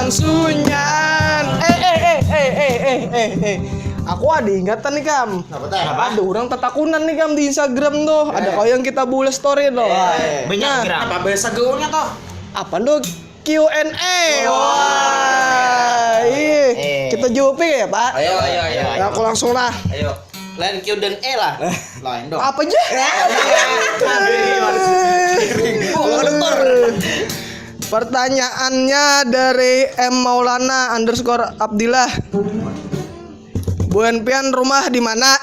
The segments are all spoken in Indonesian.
Sunyan. Aku ada ingatan nih Kam. Ada orang tetakunan nih Kam di Instagram tuh. Ada kau yang kita buat story loh. Banyak apa bahasa gaulnya toh? Apa tuh? Q&A. Wah. Kita jawabin ya, Pak. Ayo. Aku langsung lah. Ayo. Lain Q dan E lah. Lain dong. Apa aja? Pertanyaannya dari M Maulana _Abdillah. Buen pian rumah di mana?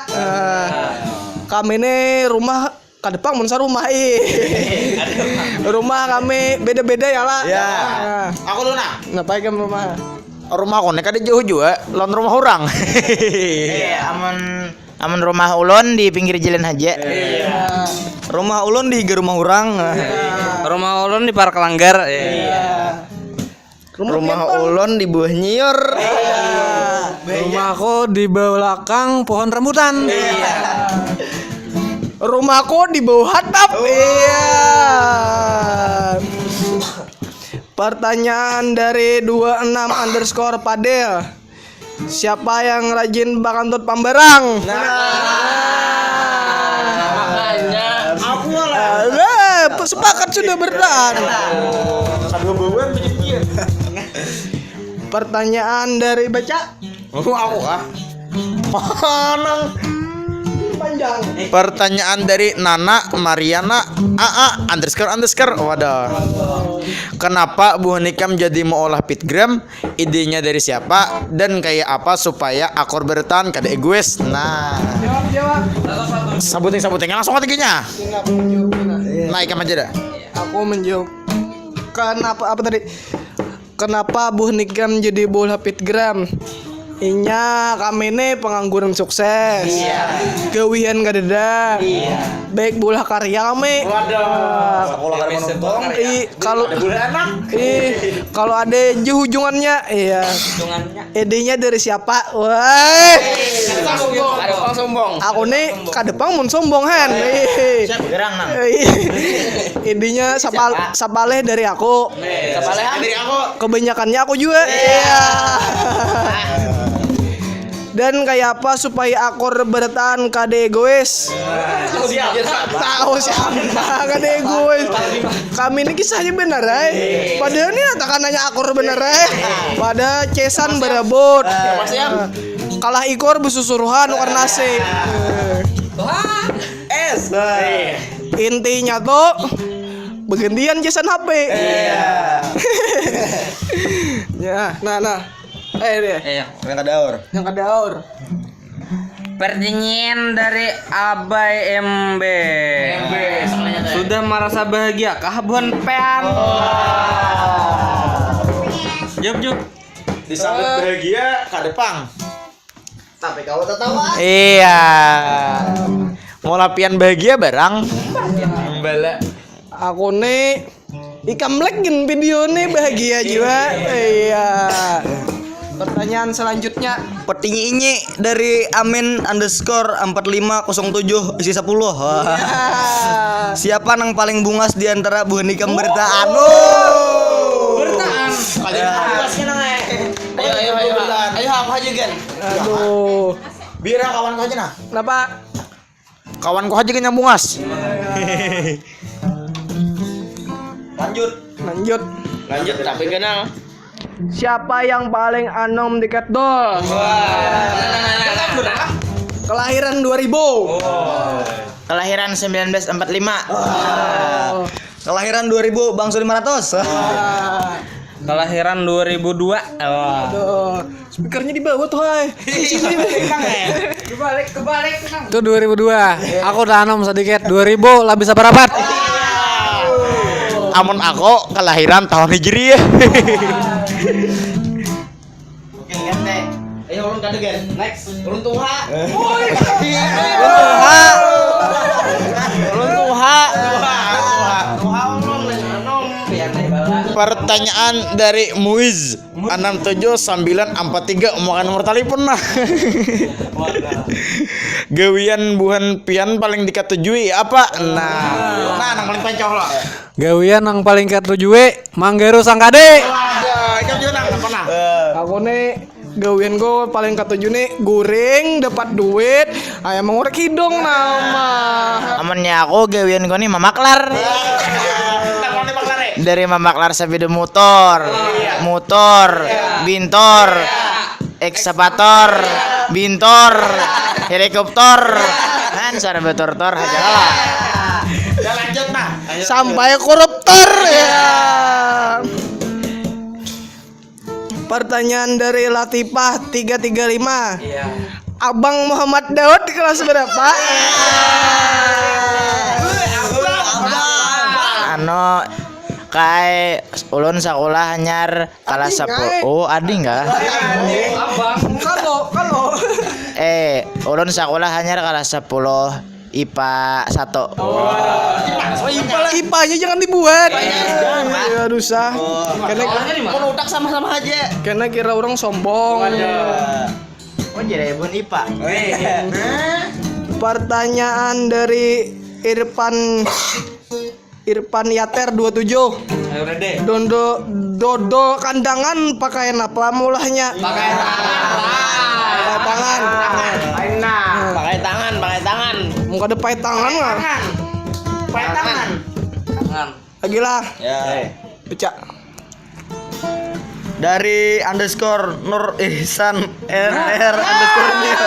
Kami ini rumah kadepang mun sarumah rumah kami beda-beda ya lah. Ya. Aku lu nah. Ngapain kan rumah? Rumah aku nek ada jauh juga, lawan rumah orang. Iya, aman rumah ulun di pinggir jalan aja. Iya. Rumah ulun di rumah orang. Rumah ulun di Park Langgar. Rumah ulun di buah nyiur. Rumahku di belakang pohon rambutan. Rumahku di bawah hatap. Pertanyaan dari 26_Padel. Siapa yang rajin bakantut pambarang? Makanya aku lah. Sepakat sudah bertahan. Pertanyaan dari baca. Aku Mana? Panjang. Pertanyaan dari Nana Mariana AA __. Waduh. Kenapa Bu Nikam jadi mau olah pitgram? Idenya dari siapa? Dan kayak apa supaya akor bertahan kada egois? Nah, Jawab. sabuting langsung ketiganya. Naik aja dah. Aku menjawab. Kenapa apa tadi? Kenapa Bu Nikam jadi bola pitgram? Inya kami ini pengangguran sukses. Gawian kadeda. Baik bola karya kami. Kalau ada hujungannya, iya. Idenya dari siapa? Wah. Sombong. Aku nih kadepang mun sombong han. Siapa gerang nang? Idenya sapaleh dari aku. Sapalehan dari aku. Kebanyakannya aku juga. Iya. Dan kayak apa supaya akor bertahan kade egois? Tahu siapa kade egois? Kami ini kisahnya benar Padahal ini takanannya akor benar Pada cesan berebut. Kalah ikor besusuruhan ukar nasi. Intinya tuh bergantian cesan HP. Ya, nah. Yang kadaur. Pertanyaan dari Abai MB. Sudah merasa bahagia kah Buan Pean? Jawab. Disambut bahagia kadepang. Tapi kau tertawa. Iya. Mau lapian bahagia barang. Bala. Aku nih ikam lekin video nih bahagia juga. Iya. Pertanyaan selanjutnya. Pertanyaan dari Amin _4507 isi 10. Siapa yang paling bungas di antara Bu Nikam bertahan? Bertahan. Ayo aku aja Gan. Aduh. Biar kawan kau aja nah. Kenapa? Kawan kau aja kan yang bungas. Lanjut. Tapi kenal. Siapa yang paling anom di Catdoll? Kelahiran 2000. Kelahiran 1945. Kelahiran 2000 Bangsu 500. Kelahiran 2002. Aduh, speakernya di bawah tuh, hai. Kebalik. Itu 2002. Aku udah anom sedikit. 2000 lah bisa berapat. Amun aku kelahiran tahun Hijriah. Oke, ganti. Ayo ulun kade Gan. Next. Ulun tuha. Pertanyaan dari Muiz 6793 omongan nomor telepon nah. Gawian buhan pian paling dikatujui apa? Nah nang paling pancoh lah. Gawian yang paling ketujue Manggeru Sangkade. Ikam juga nang apa nah? Aku nih gawian gue paling ketujuh nih guring dapat duit ayam mengorek hidung nama. Temennya aku gawian gue nih mamaklar. Dari mamaklar sepeda motor, bintor, ekskavator, bintor, helikopter, kan suara betor-tor aja lah. Lanjut nah. Sampai koruptor ya. Pertanyaan dari Latifah 335. Abang Muhammad Daud kelas berapa? Ano kayak ulun sekolah anyar kelas 10. Oh, adi enggak? Kalau Ulun sekolah anyar kelas 10 IPA 1. IPA-nya jangan dibuat. Ya dosa. Karena Udah sama-sama aja. karena kira orang sombong. Oh, jadi bun IPA. Pertanyaan dari Irfan Yater 27. Dodo kandangan pakaian apa mulahnya? Pakai tangan. Muka ada pakai tangan nggak? Lagi lah. Baca. Dari underscore Nur Ihsan RR underscore nya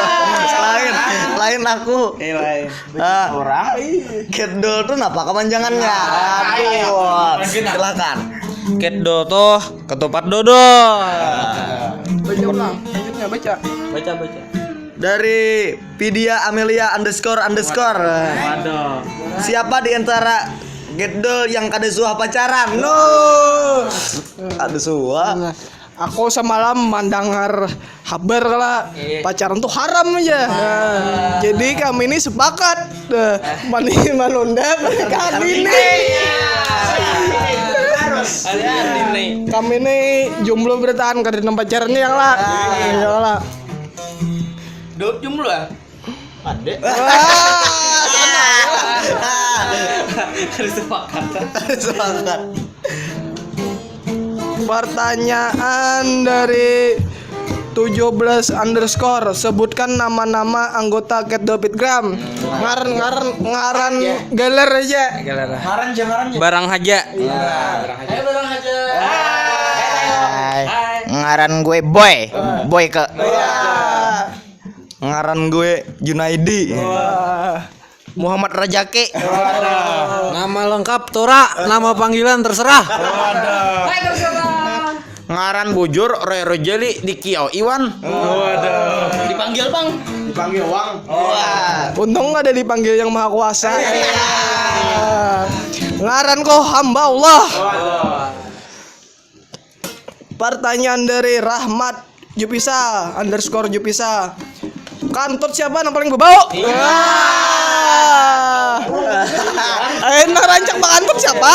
lain aku orang Kedol tuh apa kepanjangannya? Aduh, silakan. Ketdo tuh ketupat dodo. Baca ulang. Lanjutnya baca. Dari Vidya Amelia underscore. Siapa di antara Gedol yang kada suah pacaran? No. Ada suah. Aku semalam mandangar kabar kalau pacaran tuh haram aja. Nah, jadi kami ini sepakat mani manunda kami ini. Kami ini jomblo bertahan karena tempat pacarannya yang lah. Ya lah. Dot jomblo ya? Sepakat. Pertanyaan dari 17 underscore. Sebutkan nama-nama anggota Cat David Gram. Ngaran galer aja. Barang haja. Ngaran gue boy ke. Ngaran gue Junaidi. Muhammad Rajaki. Nama lengkap Tora, nama panggilan terserah. Ngaran bujur Roy Rojeli di Kiau Iwan. Dipanggil Bang. Untung nggak ada dipanggil yang maha kuasa. Ngaran kok hamba Allah. Pertanyaan dari Rahmat Jupisa underscore Jupisa. Kantor siapa yang paling berbau? Enak rancak bang kantor siapa?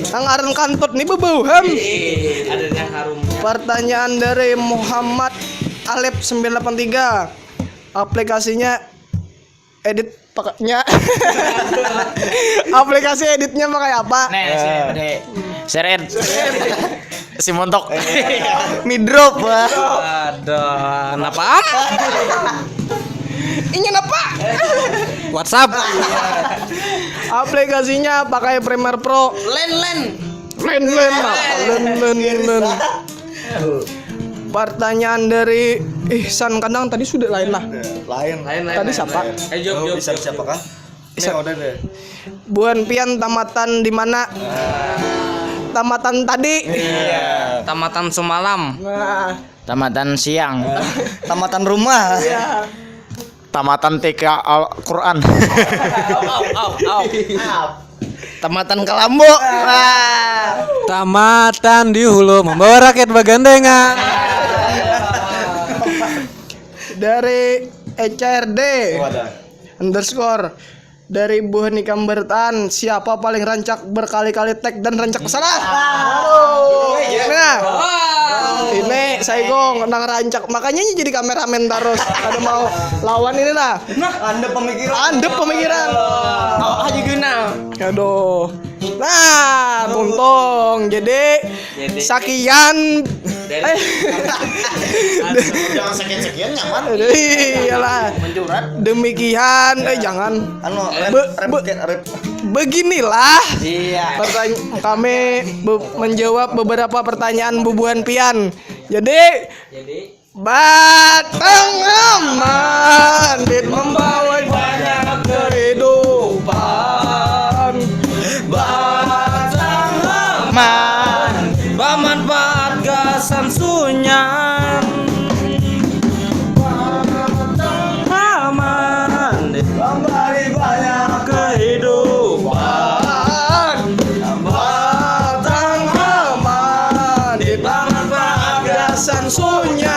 Ngaran kantor nih berbau ham. Pertanyaan dari Muhammad Alep 983. Aplikasinya edit pakainya. Aplikasi editnya pakai apa? Seret. Si montok. Midrop. Ada kenapa? Ingin apa? WhatsApp. Aplikasinya pakai Premiere Pro. Len. Pertanyaan dari Ihsan Kandang tadi sudah lain lah. Lain. Tadi siapa? Bisa siapakah? Ihsan. Udah deh. Buan Pian tamatan di mana? Tamatan tadi. Tamatan semalam. Nah, Tamatan siang. Tamatan rumah. Tamatan TK Al-Quran. Tamatan Kalambo. Tamatan di hulu membawa rakyat bagandengan. dari ECRD underscore dari Bu Henikam Bertahan, siapa paling rancak berkali-kali tag dan rancak pesanan? Aduh. Nah. Ini saya gong nang rancak, makanya jadi kameramen terus. Ada mau lawan ini lah. Anda pemikiran. Anda pemikiran. Aja guna. Aduh. Nah, tuntung. Jadi sakian. Jangan sekian-sekian nyaman. Iyalah. Demikian, jangan. Anu, rep. Beginilah Iya. kami menjawab beberapa pertanyaan Bubuhan Pian. Jadi batang aman membawa banyak kehidupan. Batang aman Bermanfaat gasan sunyan. Aman memberi banyak kehidupan. Batang aman bermanfaat gasan sunyan.